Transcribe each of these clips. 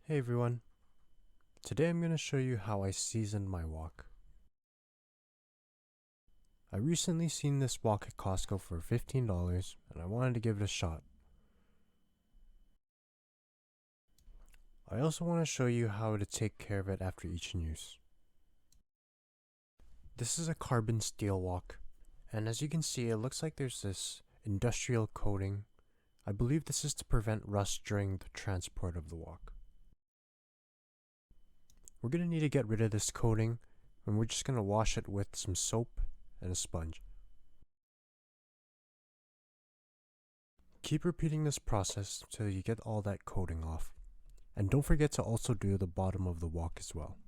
Hey everyone, today I'm going to show you how I seasoned my wok. I recently seen this wok at Costco for $15 and I wanted to give it a shot. I also want to show you how to take care of it after each use. This is a carbon steel wok, and as you can see it looks like there's this industrial coating. I believe this is to prevent rust during the transport of the wok. We're going to need to get rid of this coating, and we're just going to wash it with some soap and a sponge. Keep repeating this process till you get all that coating off. And don't forget to also do the bottom of the wok as well.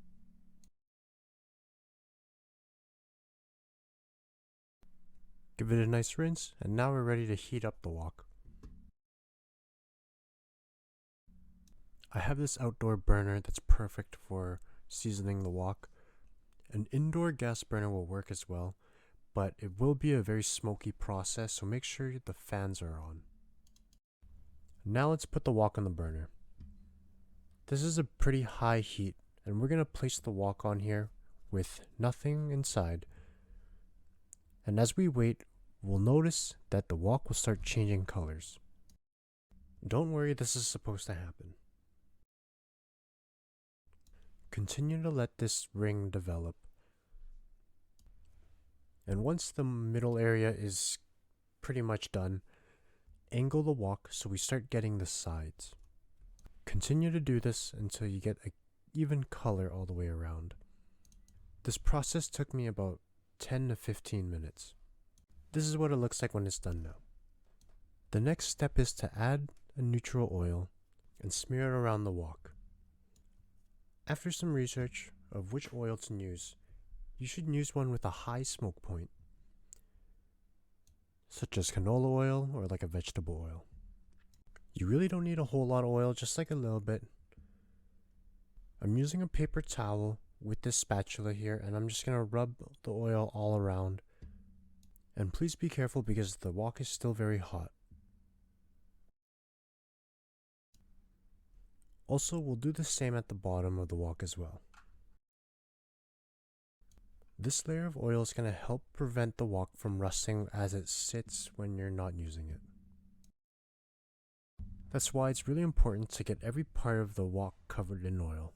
Give it a nice rinse, and now we're ready to heat up the wok. I have this outdoor burner that's perfect for seasoning the wok. An indoor gas burner will work as well, but it will be a very smoky process, so make sure the fans are on. Now let's put the wok on the burner. This is a pretty high heat, and we're going to place the wok on here with nothing inside. And as we wait, we'll notice that the wok will start changing colors. Don't worry, this is supposed to happen. Continue to let this ring develop. And once the middle area is pretty much done, angle the wok so we start getting the sides. Continue to do this until you get an even color all the way around. This process took me about 10 to 15 minutes. This is what it looks like when it's done now. The next step is to add a neutral oil and smear it around the wok. After some research of which oil to use, you should use one with a high smoke point, such as canola oil or like a vegetable oil. You really don't need a whole lot of oil, just like a little bit. I'm using a paper towel with this spatula here, and I'm just going to rub the oil all around. And please be careful because the wok is still very hot. Also, we'll do the same at the bottom of the wok as well. This layer of oil is going to help prevent the wok from rusting as it sits when you're not using it. That's why it's really important to get every part of the wok covered in oil.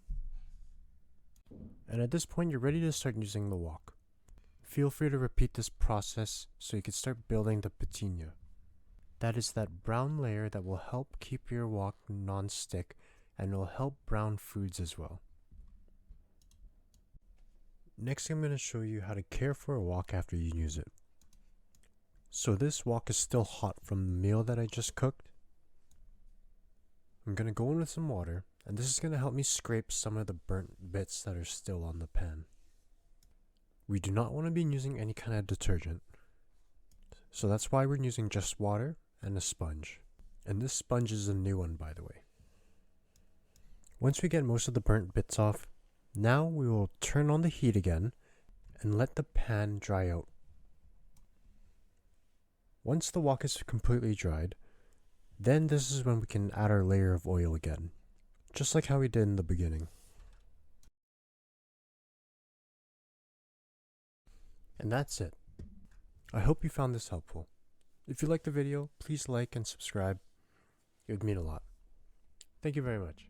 And at this point, you're ready to start using the wok. Feel free to repeat this process so you can start building the patina. That is that brown layer that will help keep your wok non-stick and will help brown foods as well. Next, I'm going to show you how to care for a wok after you use it. So this wok is still hot from the meal that I just cooked. I'm going to go in with some water, and this is going to help me scrape some of the burnt bits that are still on the pan. We do not want to be using any kind of detergent, so that's why we're using just water and a sponge. And this sponge is a new one, by the way. Once we get most of the burnt bits off, now we will turn on the heat again and let the pan dry out. Once the wok is completely dried, then this is when we can add our layer of oil again, just like how we did in the beginning. And that's it. I hope you found this helpful. If you liked the video, please like and subscribe. It would mean a lot. Thank you very much.